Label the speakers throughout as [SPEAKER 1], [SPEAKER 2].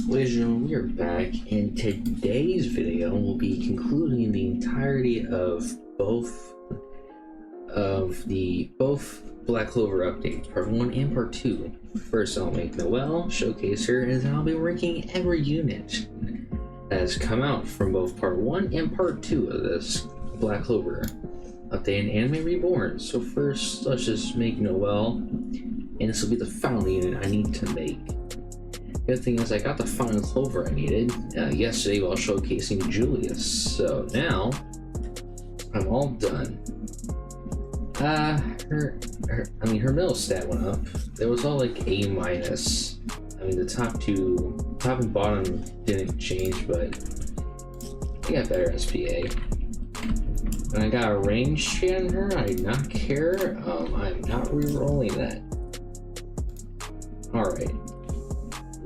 [SPEAKER 1] Ladies and gentlemen, we are back, and today's video will be concluding the entirety of both Black Clover updates, part 1 and part 2. First, I'll make Noelle, showcase her, and then I'll be ranking every unit that has come out from both part 1 and part 2 of this Black Clover update in Anime Reborn. So first, let's just make Noelle, and this will be the final unit I need to make. Good thing is I got the final Clover I needed yesterday while showcasing Julius, so now I'm all done. Her middle stat went up. It was all like A minus. I mean, the top and bottom didn't change, but I got better SPA. And I got a range tree on her. I do not care. I'm not re-rolling that. Alright.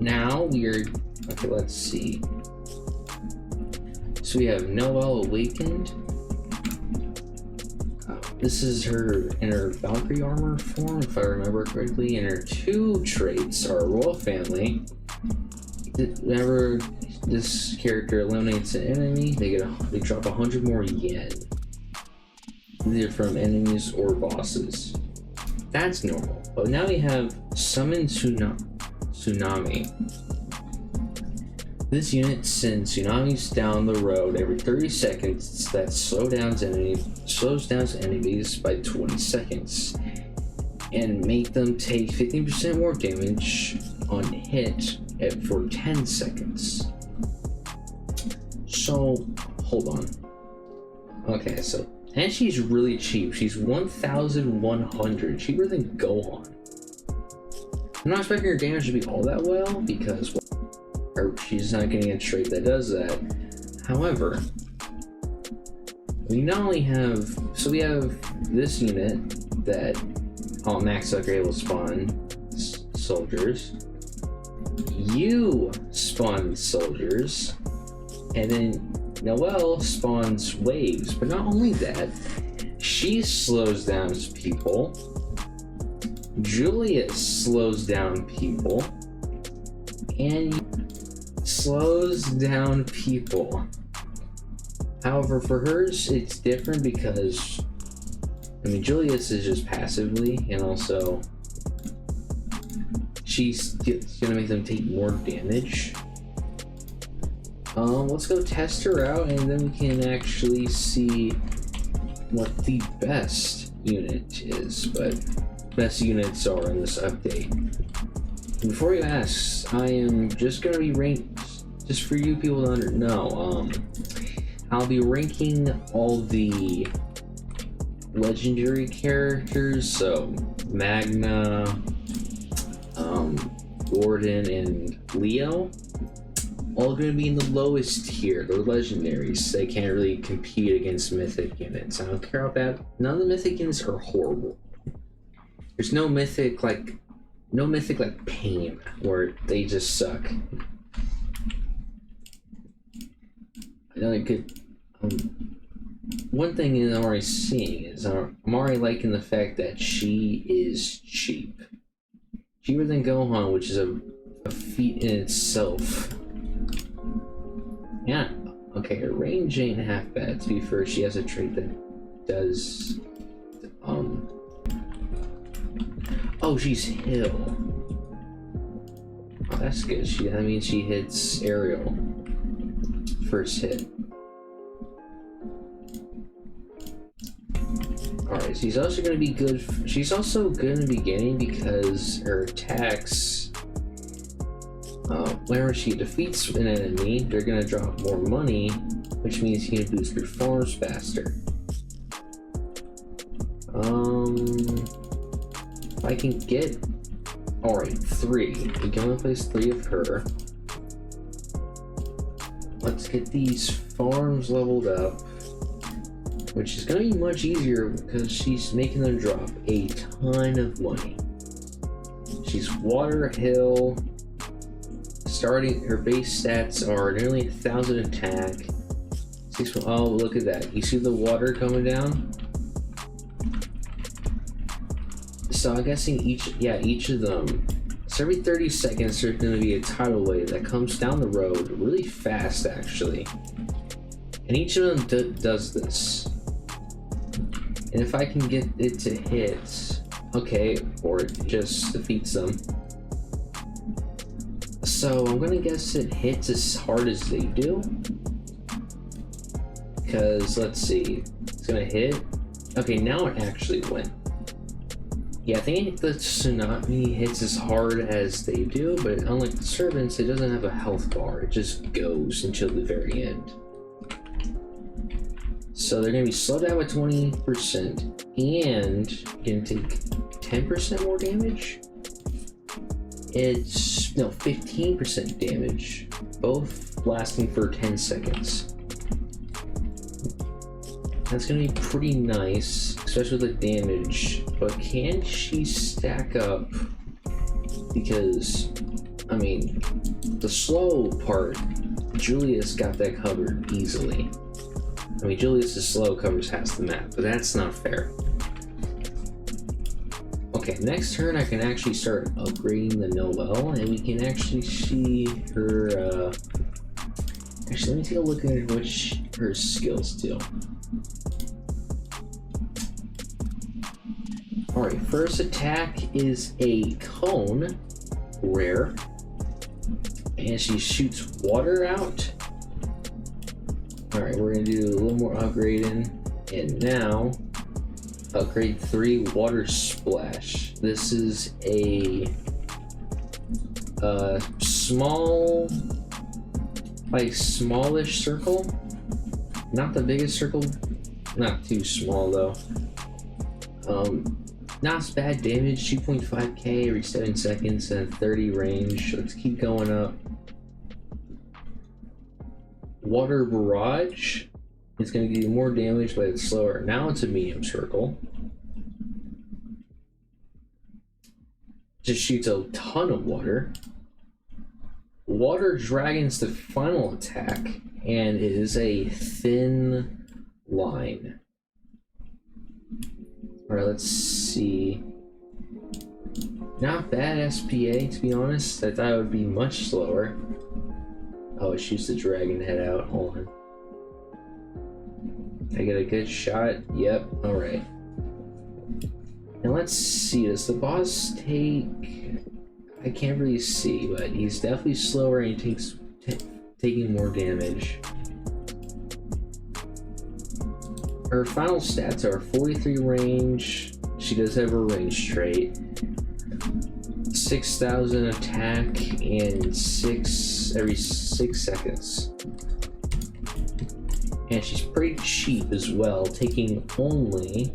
[SPEAKER 1] Now we're okay, let's see. So we have Noelle Awakened. This is her in her Valkyrie armor form, if I remember correctly, and her two traits are Royal Family. Whenever this character eliminates an enemy, they drop 100 more yen, either from enemies or bosses. That's normal. But now we have Summon Tsunami. This unit sends tsunamis down the road every 30 seconds that slows down enemies by 20 seconds and make them take 15% more damage on hit for 10 seconds. So, hold on. Okay, so, and she's really cheap. She's 1,100, cheaper than Gohan. I'm not expecting her damage to be all that well because she's not getting a trait that does that. However, we not only have, so we have this unit that max upgrade will spawn soldiers. You spawn soldiers, and then Noelle spawns waves. But not only that, she slows down people. Julius slows down people, and slows down people. However, for hers, it's different because, I mean, Julius is just passively, and also she's gonna make them take more damage. Let's go test her out, and then we can actually see what the best unit is, but best units are in this update. And before you ask, I am just gonna be ranked, just for you people to know, I'll be ranking all the legendary characters, so Magna, Gordon, and Leo, all gonna be in the lowest tier. They're legendaries. They can't really compete against mythic units. I don't care about that. None of the mythic units are horrible. There's no mythic like Pain, where they just suck. Another good one thing I'm already seeing is I'm already liking the fact that she is cheap. Cheaper than Gohan, which is a feat in itself. Yeah, okay, her range ain't half bad. To be fair, she has a trait that does oh, she's Hill. Oh, that's good. That means she hits aerial. First hit. Alright, she's also going to be good. She's also good in the beginning because her attacks, whenever she defeats an enemy, they're going to drop more money, which means you can boost your farms faster. I can get, alright, 3. We can only place 3 of her. Let's get these farms leveled up, which is going to be much easier because she's making them drop a ton of money. She's Water Hill. Starting, her base stats are nearly 1,000 attack. Oh, look at that. You see the water coming down? So I'm guessing each of them So every 30 seconds there's going to be a tidal wave that comes down the road really fast actually. And each of them does this. And if I can get it to hit, okay, or it just defeats them. So I'm gonna guess it hits as hard as they do. Because let's see, it's gonna hit. Okay, now it actually went. Yeah, I think the tsunami hits as hard as they do, but unlike the servants, it doesn't have a health bar. It just goes until the very end. So they're gonna be slowed down with 20% and gonna take 10% more damage. It's no 15% damage, both lasting for 10 seconds. That's gonna be pretty nice, especially with the damage. But can she stack up? Because, I mean, the slow part, Julius got that covered easily. I mean, Julius's slow covers half the map, but that's not fair. Okay, next turn I can actually start upgrading the Noelle, and we can actually see her, actually let me take a look at what her skills do. Alright, first attack is a cone, rare, and she shoots water out. Alright, we're gonna do a little more upgrading, and now upgrade 3 water splash. This is a small, like smallish circle, not the biggest circle, not too small though. Not bad damage, 2.5k every 7 seconds and 30 range. Let's keep going up. Water barrage is going to give you more damage, but it's slower. Now it's a medium circle. Just shoots a ton of water. Water dragon's the final attack, and it is a thin line. Alright, let's see. Not bad SPA, to be honest. I thought it would be much slower. Oh, it shoots the dragon head out. Hold on. I get a good shot. Yep, alright. And let's see, does the boss take... I can't really see, but he's definitely slower and he takes taking more damage. Her final stats are 43 range, she does have a range trait, 6,000 attack, and 6 every 6 seconds. And she's pretty cheap as well, taking only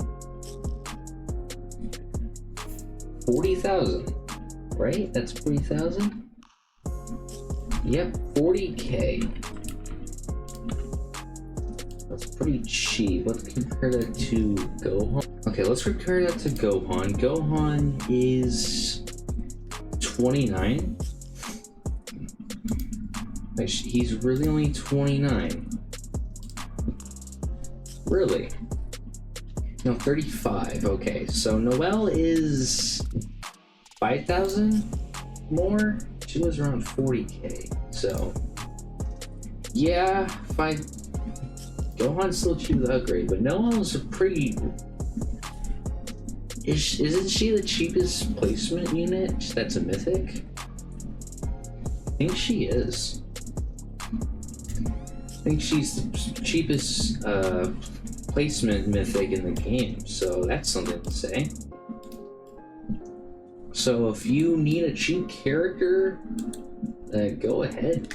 [SPEAKER 1] 40,000, right? That's 40,000? Yep, 40k. That's pretty cheap. Let's compare that to Gohan. Okay, let's compare that to Gohan. Gohan is 29. He's really only 29. Really? No, 35. Okay, so Noelle is 5,000 more. She was around 40k. So yeah, Gohan's still cheap to upgrade, but Noelle's a pretty... Isn't she the cheapest placement unit that's a mythic? I think she is. I think she's the cheapest placement mythic in the game, so that's something to say. So if you need a cheap character, go ahead.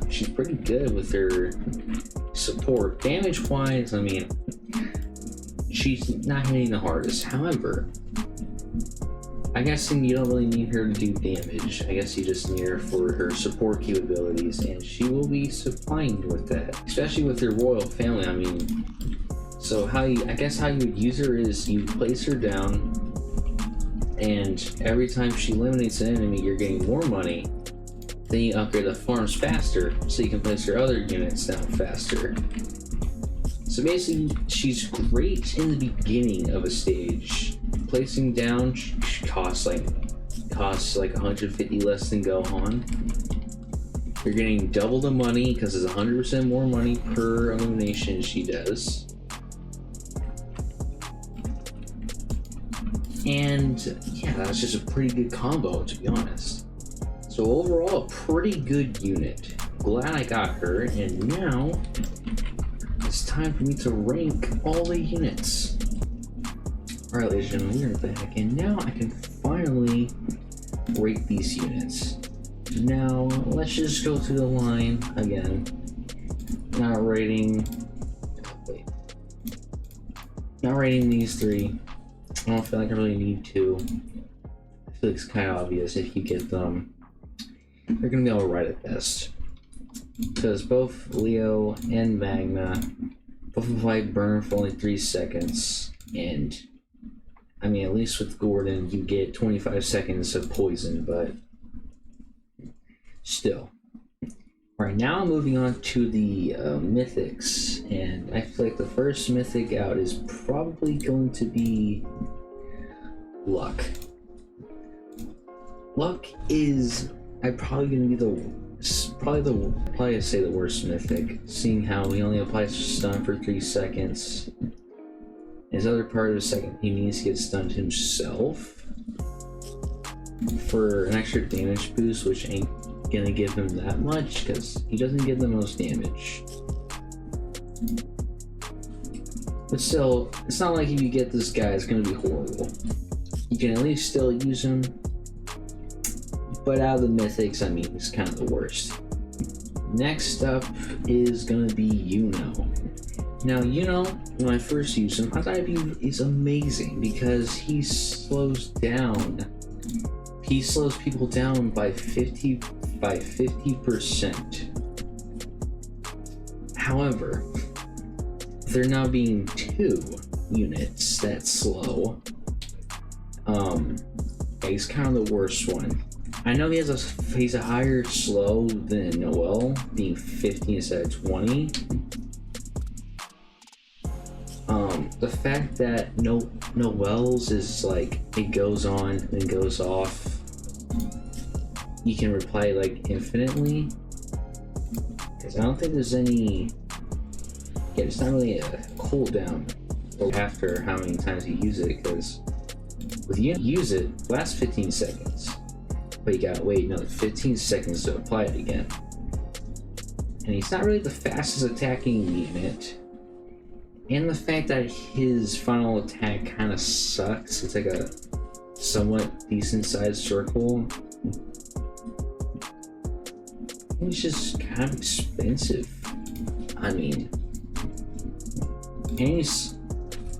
[SPEAKER 1] She's pretty good with her support. Damage wise, I mean, she's not hitting the hardest. However, I'm guessing you don't really need her to do damage. I guess you just need her for her support capabilities, and she will be supplying you with that, especially with your royal family. I mean, so how you would use her is you place her down, and every time she eliminates an enemy, you're getting more money. Then you upgrade the farms faster, so you can place your other units down faster. So basically, she's great in the beginning of a stage. Placing down costs like costs like 150 less than Gohan. You're getting double the money because it's 100% more money per elimination she does. And yeah, that's just a pretty good combo, to be honest. So overall, a pretty good unit. Glad I got her, and now it's time for me to rank all the units. Alright, ladies and gentlemen, we're back, and now I can finally rate these units. Now, let's just go through the line again. Not rating these three. I don't feel like I really need to. I feel like it's kind of obvious if you get them. They're gonna be alright at best. Because both Leo and Magna both apply burn for only 3 seconds. And I mean, at least with Gordon, you get 25 seconds of poison, but still. Alright, now moving on to the mythics, and I feel like the first mythic out is probably going to be Luck. Luck is probably going to be probably I'd say the worst mythic, seeing how he only applies stun for 3 seconds. His other part of the second, he needs to get stunned himself for an extra damage boost, which ain't gonna give him that much because he doesn't get the most damage. But still, it's not like if you get this guy, it's gonna be horrible. You can at least still use him, but out of the mythics, I mean, it's kind of the worst. Next up is gonna be Yuno. Now, Yuno, when I first used him, I thought he's amazing because he slows down. He slows people down by 50%. However, there now being 2 units that slow. He's kind of the worst one. I know he's a higher slow than Noel, being 50 instead of 20. The fact that Noel's is like, it goes on and goes off. You can reply like infinitely. Because I don't think there's any... Yeah, it's not really a cooldown after how many times you use it, because with you use it, lasts 15 seconds. But you gotta wait another 15 seconds to apply it again. And he's not really the fastest attacking unit. And the fact that his final attack kind of sucks. It's like a somewhat decent sized circle. It's just kind of expensive. I mean,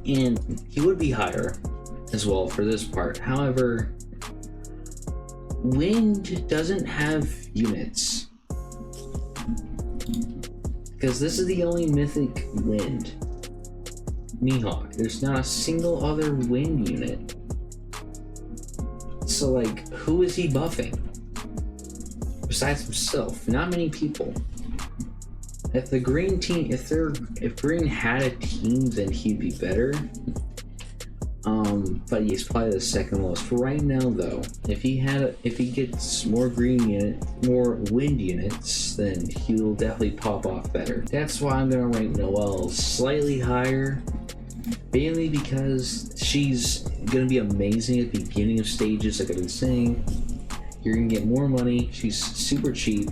[SPEAKER 1] and he would be higher as well for this part. However, Wind doesn't have units, because this is the only mythic Wind. Mihawk. There's not a single other Wind unit. So like, who is he buffing? Besides himself, not many people. If the green team, if Green had a team, then he'd be better. But he's probably the second lowest. For right now though, if he gets more more Wind units, then he'll definitely pop off better. That's why I'm gonna rank Noelle slightly higher. Mainly because she's gonna be amazing at the beginning of stages, like I've been saying. You're gonna get more money, she's super cheap,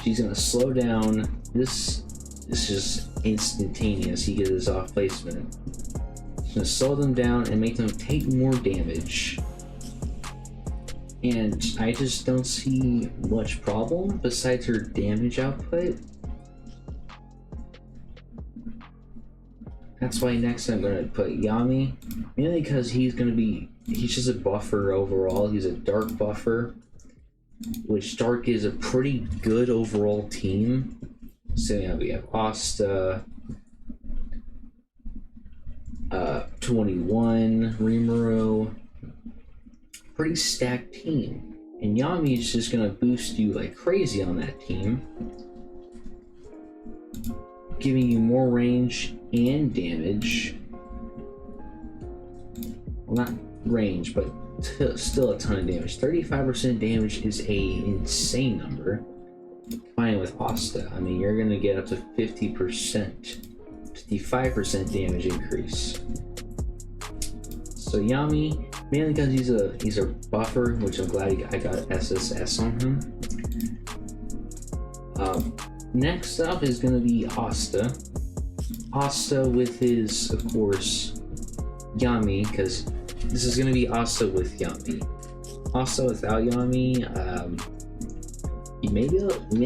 [SPEAKER 1] she's gonna slow down. This is just instantaneous. You get this off placement. It's gonna slow them down and make them take more damage. And I just don't see much problem besides her damage output. That's why next I'm gonna put Yami, mainly because he's just a buffer overall. He's a dark buffer, which dark is a pretty good overall team. So yeah, we have Asta, 21, Rimuru, pretty stacked team. And Yami is just gonna boost you like crazy on that team, giving you more range and damage. Well, not range, but still a ton of damage. 35% damage is a insane number. Combined with Asta, I mean, you're gonna get up to 50%, 55% damage increase. So Yami, mainly because he's a buffer, which I'm glad I got SSS on him. Next up is gonna be Asta. Asta with his, of course, Yami, because this is gonna be Asta with Yami. Asta without Yami, you may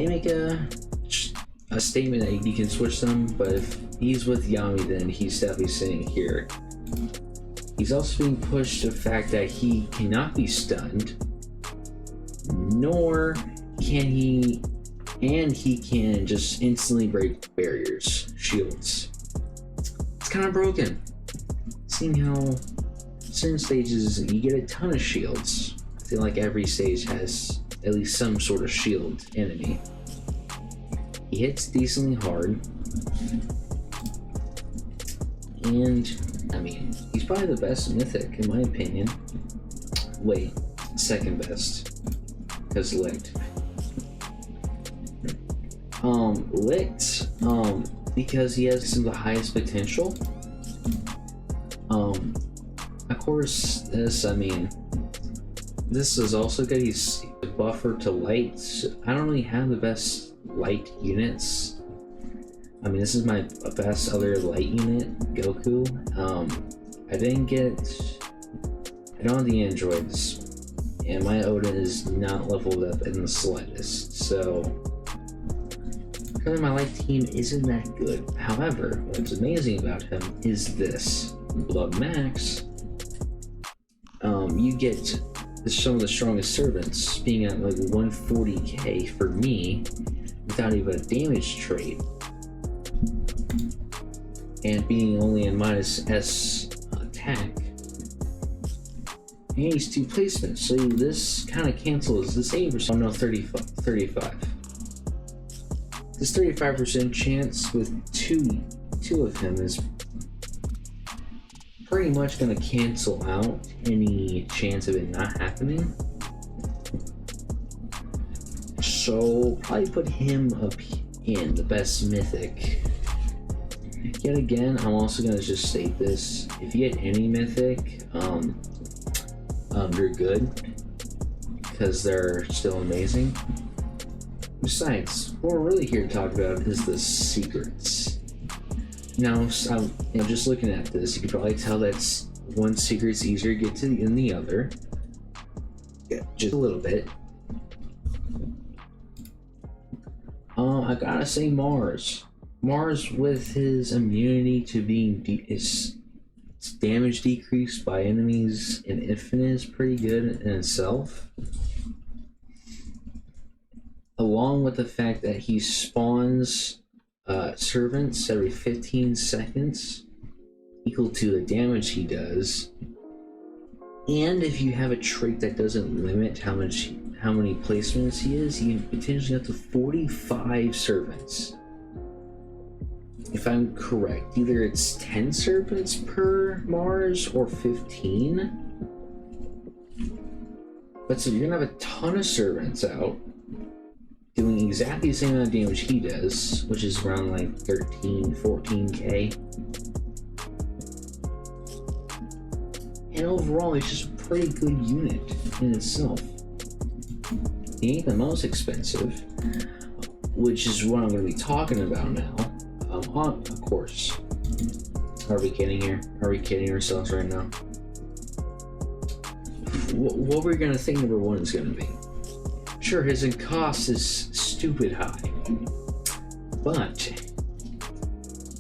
[SPEAKER 1] make a statement that you can switch them, but if he's with Yami, then he's definitely sitting here. He's also being pushed to the fact that he cannot be stunned, nor can he, and he can just instantly break barriers, shields. It's kind of broken. Seeing how certain stages you get a ton of shields. I feel like every stage has at least some sort of shield enemy. He hits decently hard, and I mean, he's probably the best mythic in my opinion. Wait, second best, because Licked. Licked, because he has some of the highest potential. Of course, this is also good. He's a buffer to light. I don't really have the best light units. I mean, this is my best other light unit, Goku. I don't have the androids, and my Odin is not leveled up in the slightest, so really my light team isn't that good. However, what's amazing about him is this. Blood Max, you get some of the strongest servants being at like 140k for me without even a damage trait, and being only in minus S attack, and he's 2 placements, so this kind of cancels this 8%. Oh no, 35. This 35% chance with two of him is pretty much going to cancel out any chance of it not happening. So probably put him up in the best mythic. Yet again, I'm also going to just state this: if you get any mythic, you're good, because they're still amazing. Besides, what we're really here to talk about is the secrets. Now, just looking at this, you can probably tell that one secret's easier to get to than the other. Yeah, just a little bit. I gotta say Mars. Mars with his immunity to being his damage decreased by enemies in Infinite is pretty good in itself. Along with the fact that he spawns servants every 15 seconds, equal to the damage he does. And if you have a trait that doesn't limit how many placements he is, you can potentially up to 45 servants. If I'm correct, either it's 10 servants per Mars or 15. But so you're gonna have a ton of servants out doing exactly the same amount of damage he does, which is around like 13, 14k. And overall, it's just a pretty good unit in itself. He ain't the most expensive, which is what I'm going to be talking about now. Of course. Are we kidding here? Are we kidding ourselves right now? What we're going to think number one is going to be. Sure, his cost is stupid high, but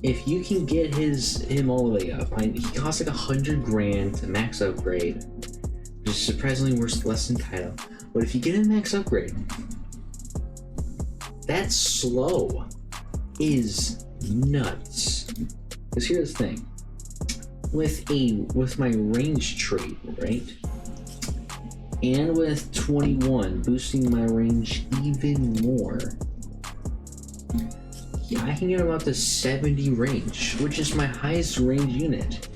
[SPEAKER 1] if you can get him all the way up, he costs like 100 grand to max upgrade, which is surprisingly less than Kaido. But if you get him max upgrade, that slow is nuts. Because here's the thing, with my range trait, right? And with 21 boosting my range even more, yeah, I can get him up to 70 range, which is my highest range unit.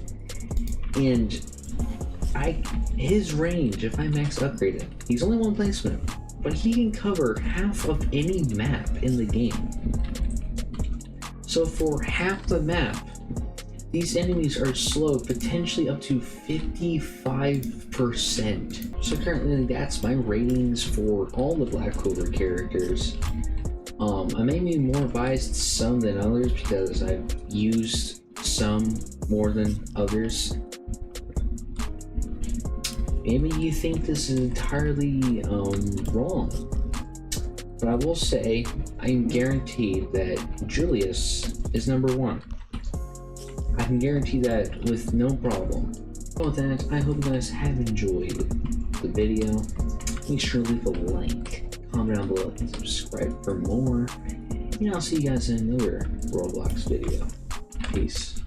[SPEAKER 1] And his range, if I max upgrade him, he's only one placement, but he can cover half of any map in the game. So for half the map, these enemies are slowed potentially up to 55%. So currently that's my ratings for all the Black Clover characters. I may be more biased some than others because I've used some more than others. Maybe you think this is entirely wrong, but I will say I am guaranteed that Julius is number 1. I can guarantee that with no problem. With that, I hope you guys have enjoyed the video. Make sure to leave a like, comment down below, and subscribe for more. And I'll see you guys in another Roblox video. Peace.